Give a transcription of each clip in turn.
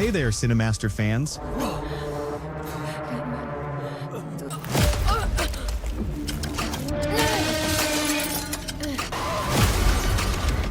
Hey there, Cinemaster fans.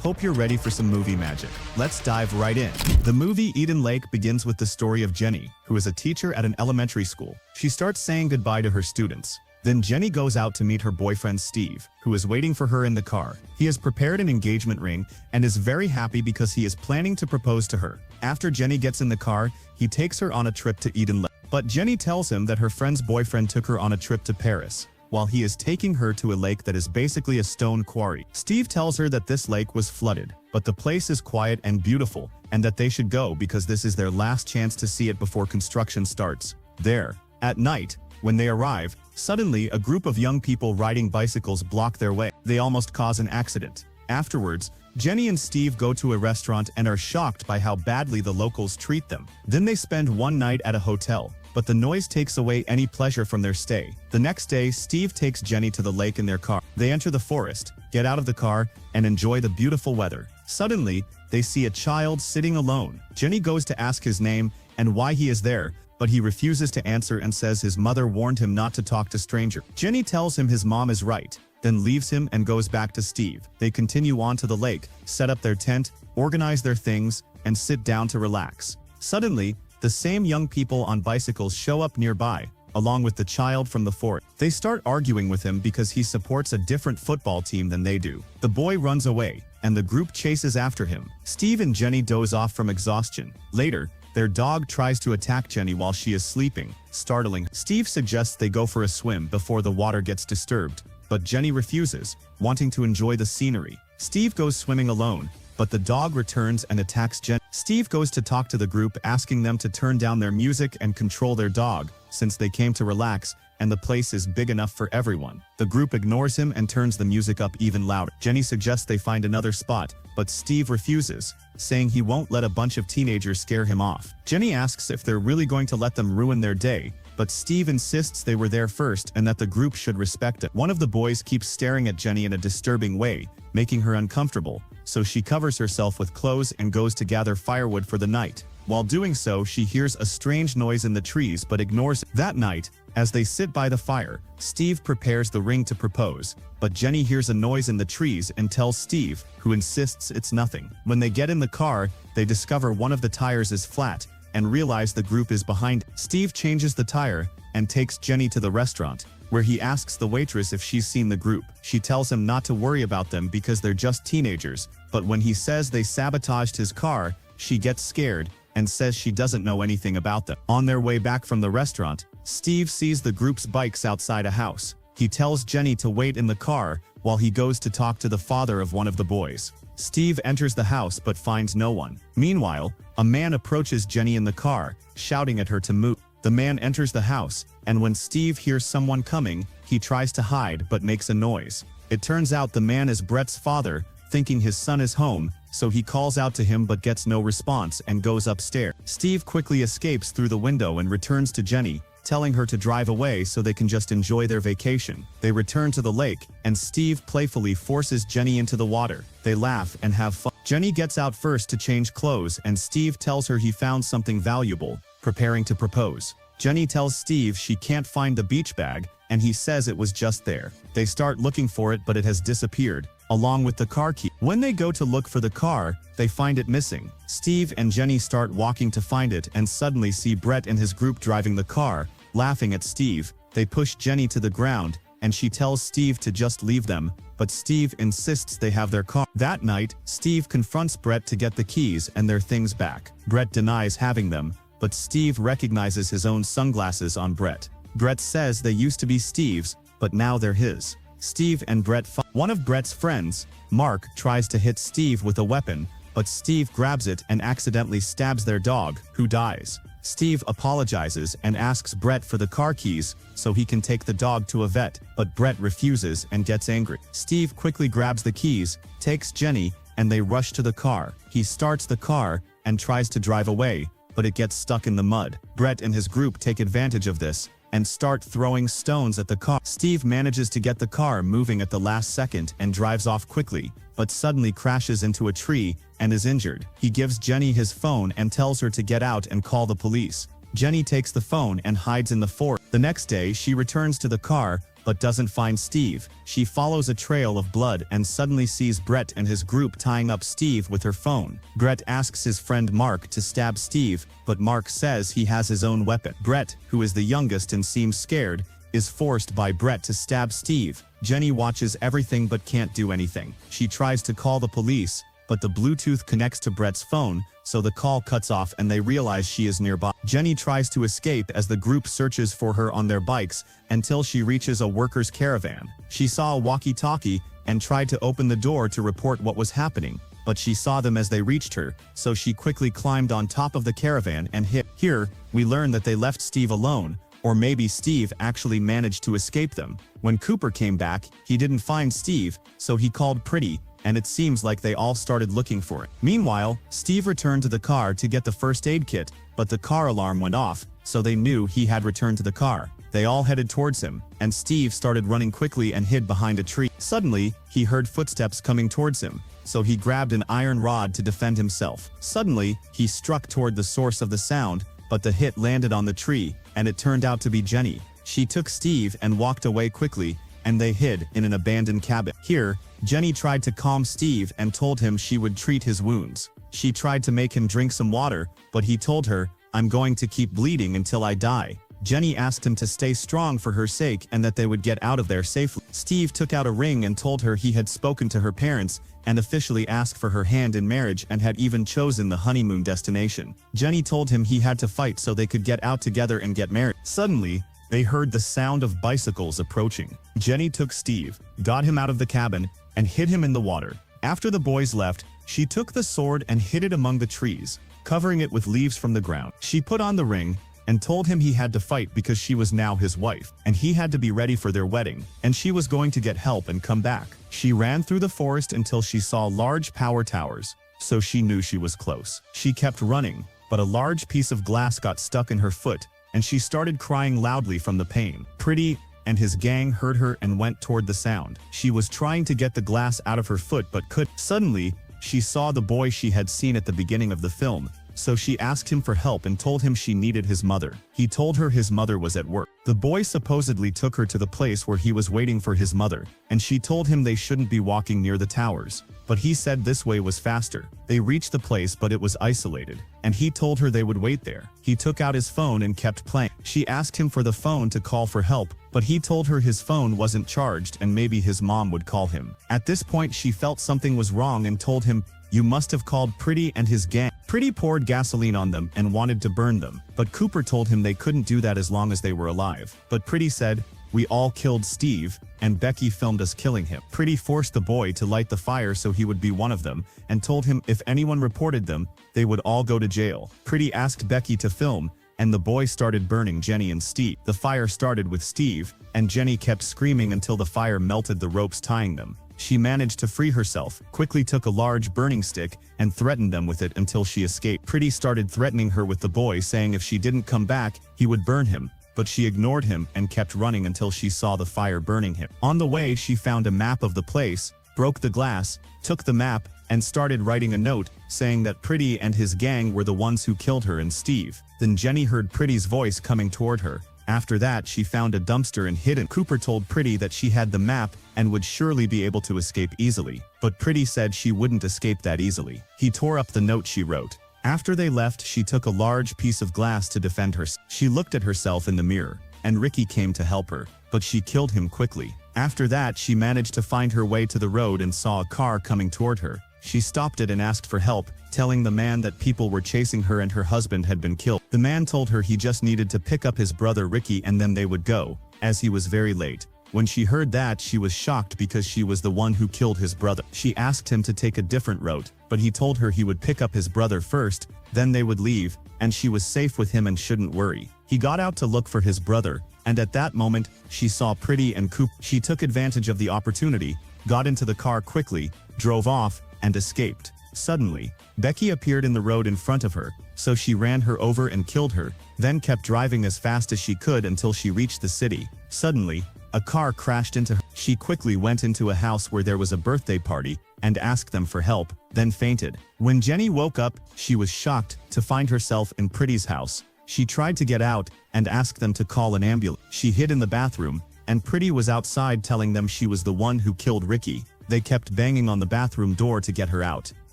Hope you're ready for some movie magic. Let's dive right in. The movie Eden Lake begins with the story of Jenny, who is a teacher at an elementary school. She starts saying goodbye to her students. Then Jenny goes out to meet her boyfriend Steve, who is waiting for her in the car. He has prepared an engagement ring and is very happy because he is planning to propose to her. After Jenny gets in the car, he takes her on a trip to Eden Lake. But Jenny tells him that her friend's boyfriend took her on a trip to Paris, while he is taking her to a lake that is basically a stone quarry. Steve tells her that this lake was flooded, but the place is quiet and beautiful, and that they should go because this is their last chance to see it before construction starts. There, at night, when they arrive, suddenly a group of young people riding bicycles block their way. They almost cause an accident. Afterwards, Jenny and Steve go to a restaurant and are shocked by how badly the locals treat them. Then they spend one night at a hotel, but the noise takes away any pleasure from their stay. The next day, Steve takes Jenny to the lake in their car. They enter the forest, get out of the car, and enjoy the beautiful weather. Suddenly, they see a child sitting alone. Jenny goes to ask his name and why he is there, but he refuses to answer and says his mother warned him not to talk to strangers. Jenny tells him his mom is right, then leaves him and goes back to Steve. They continue on to the lake, set up their tent, organize their things, and sit down to relax. Suddenly, the same young people on bicycles show up nearby, along with the child from the forest. They start arguing with him because he supports a different football team than they do. The boy runs away, and the group chases after him. Steve and Jenny doze off from exhaustion. Later, their dog tries to attack Jenny while she is sleeping, startling. Steve suggests they go for a swim before the water gets disturbed, but Jenny refuses, wanting to enjoy the scenery. Steve goes swimming alone, but the dog returns and attacks Jenny. Steve goes to talk to the group, asking them to turn down their music and control their dog, since they came to relax and the place is big enough for everyone. The group ignores him and turns the music up even louder. Jenny suggests they find another spot, but Steve refuses, saying he won't let a bunch of teenagers scare him off. Jenny asks if they're really going to let them ruin their day, but Steve insists they were there first and that the group should respect it. One of the boys keeps staring at Jenny in a disturbing way, making her uncomfortable, so she covers herself with clothes and goes to gather firewood for the night. While doing so, she hears a strange noise in the trees but ignores it. That night, as they sit by the fire, Steve prepares the ring to propose, but Jenny hears a noise in the trees and tells Steve, who insists it's nothing. When they get in the car, they discover one of the tires is flat and realize the group is behind. Steve changes the tire and takes Jenny to the restaurant, where he asks the waitress if she's seen the group. She tells him not to worry about them because they're just teenagers, but when he says they sabotaged his car, she gets scared and says she doesn't know anything about them. On their way back from the restaurant, Steve sees the group's bikes outside a house. He tells Jenny to wait in the car while he goes to talk to the father of one of the boys. Steve enters the house but finds no one. Meanwhile, a man approaches Jenny in the car, shouting at her to move. The man enters the house, and when Steve hears someone coming, he tries to hide but makes a noise. It turns out the man is Brett's father, thinking his son is home, so he calls out to him but gets no response and goes upstairs. Steve quickly escapes through the window and returns to Jenny, telling her to drive away so they can just enjoy their vacation. They return to the lake, and Steve playfully forces Jenny into the water. They laugh and have fun. Jenny gets out first to change clothes, and Steve tells her he found something valuable, preparing to propose. Jenny tells Steve she can't find the beach bag, and he says it was just there. They start looking for it, but it has disappeared, along with the car key. When they go to look for the car, they find it missing. Steve and Jenny start walking to find it and suddenly see Brett and his group driving the car, laughing at Steve. They push Jenny to the ground, and she tells Steve to just leave them, but Steve insists they have their car. That night, Steve confronts Brett to get the keys and their things back. Brett denies having them, but Steve recognizes his own sunglasses on Brett. Brett says they used to be Steve's, but now they're his. Steve and Brett fight. One of Brett's friends, Mark, tries to hit Steve with a weapon, but Steve grabs it and accidentally stabs their dog, who dies. Steve apologizes and asks Brett for the car keys so he can take the dog to a vet, but Brett refuses and gets angry. Steve quickly grabs the keys, takes Jenny, and they rush to the car. He starts the car and tries to drive away, but it gets stuck in the mud. Brett and his group take advantage of this and start throwing stones at the car. Steve manages to get the car moving at the last second and drives off quickly, but suddenly crashes into a tree and is injured. He gives Jenny his phone and tells her to get out and call the police. Jenny takes the phone and hides in the forest. The next day, she returns to the car, but doesn't find Steve. She follows a trail of blood and suddenly sees Brett and his group tying up Steve with her phone. Brett asks his friend Mark to stab Steve, but Mark says he has his own weapon. Brett, who is the youngest and seems scared, is forced by Brett to stab Steve. Jenny watches everything but can't do anything. She tries to call the police, but the Bluetooth connects to Brett's phone, so the call cuts off and they realize she is nearby. Jenny tries to escape as the group searches for her on their bikes until she reaches a worker's caravan. She saw a walkie-talkie and tried to open the door to report what was happening, but she saw them as they reached her, so she quickly climbed on top of the caravan and hid. Here, we learn that they left Steve alone, or maybe Steve actually managed to escape them. When Cooper came back, he didn't find Steve, so he called Pretty, and it seems like they all started looking for it. Meanwhile, Steve returned to the car to get the first aid kit, but the car alarm went off, so they knew he had returned to the car. They all headed towards him, and Steve started running quickly and hid behind a tree. Suddenly, he heard footsteps coming towards him, so he grabbed an iron rod to defend himself. Suddenly, he struck toward the source of the sound, but the hit landed on the tree, and it turned out to be Jenny. She took Steve and walked away quickly, and they hid in an abandoned cabin. Here, Jenny tried to calm Steve and told him she would treat his wounds. She tried to make him drink some water, but he told her, "I'm going to keep bleeding until I die." Jenny asked him to stay strong for her sake and that they would get out of there safely. Steve took out a ring and told her he had spoken to her parents and officially asked for her hand in marriage and had even chosen the honeymoon destination. Jenny told him he had to fight so they could get out together and get married. Suddenly, they heard the sound of bicycles approaching. Jenny took Steve, got him out of the cabin, and hid him in the water. After the boys left, she took the sword and hid it among the trees, covering it with leaves from the ground. She put on the ring and told him he had to fight because she was now his wife, and he had to be ready for their wedding, and she was going to get help and come back. She ran through the forest until she saw large power towers, so she knew she was close. She kept running, but a large piece of glass got stuck in her foot, and she started crying loudly from the pain. Pretty and his gang heard her and went toward the sound. She was trying to get the glass out of her foot but couldn't. Suddenly, she saw the boy she had seen at the beginning of the film, so she asked him for help and told him she needed his mother. He told her his mother was at work. The boy supposedly took her to the place where he was waiting for his mother, and she told him they shouldn't be walking near the towers, but he said this way was faster. They reached the place but it was isolated, and he told her they would wait there. He took out his phone and kept playing. She asked him for the phone to call for help, but he told her his phone wasn't charged and maybe his mom would call him. At this point she felt something was wrong and told him, "You must have called Pretty and his gang." Pretty poured gasoline on them and wanted to burn them, but Cooper told him they couldn't do that as long as they were alive. But Pretty said, "We all killed Steve, and Becky filmed us killing him." Pretty forced the boy to light the fire so he would be one of them, and told him if anyone reported them, they would all go to jail. Pretty asked Becky to film, and the boy started burning Jenny and Steve. The fire started with Steve, and Jenny kept screaming until the fire melted the ropes tying them. She managed to free herself, quickly took a large burning stick, and threatened them with it until she escaped. Pretty started threatening her with the boy, saying if she didn't come back, he would burn him, but she ignored him and kept running until she saw the fire burning him. On the way, she found a map of the place, broke the glass, took the map, and started writing a note, saying that Pretty and his gang were the ones who killed her and Steve. Then Jenny heard Pretty's voice coming toward her. After that, she found a dumpster and hid it. Cooper told Pretty that she had the map and would surely be able to escape easily, but Pretty said she wouldn't escape that easily. He tore up the note she wrote. After they left, she took a large piece of glass to defend herself. She looked at herself in the mirror, and Ricky came to help her, but she killed him quickly. After that, she managed to find her way to the road and saw a car coming toward her. She stopped it and asked for help, telling the man that people were chasing her and her husband had been killed. The man told her he just needed to pick up his brother Ricky and then they would go, as he was very late. When she heard that, she was shocked because she was the one who killed his brother. She asked him to take a different route, but he told her he would pick up his brother first, then they would leave, and she was safe with him and shouldn't worry. He got out to look for his brother, and at that moment, she saw Pretty and Coop. She took advantage of the opportunity, got into the car quickly, drove off, and escaped. Suddenly, Becky appeared in the road in front of her, so she ran her over and killed her, then kept driving as fast as she could until she reached the city. Suddenly, a car crashed into her. She quickly went into a house where there was a birthday party and asked them for help, then fainted. When Jenny woke up, she was shocked to find herself in Pretty's house. She tried to get out and asked them to call an ambulance. She hid in the bathroom, and Pretty was outside telling them she was the one who killed Ricky. They kept banging on the bathroom door to get her out.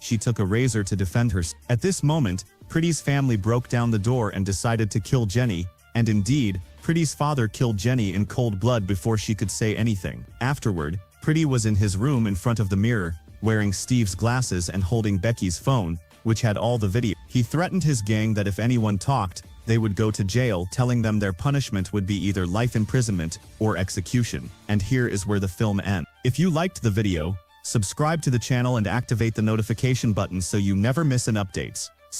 She took a razor to defend herself. At this moment, Pretty's family broke down the door and decided to kill Jenny, and indeed, Pretty's father killed Jenny in cold blood before she could say anything. Afterward, Pretty was in his room in front of the mirror, wearing Steve's glasses and holding Becky's phone, which had all the video. He threatened his gang that if anyone talked, they would go to jail, telling them their punishment would be either life imprisonment or execution. And here is where the film ends. If you liked the video, subscribe to the channel and activate the notification button so you never miss an updates.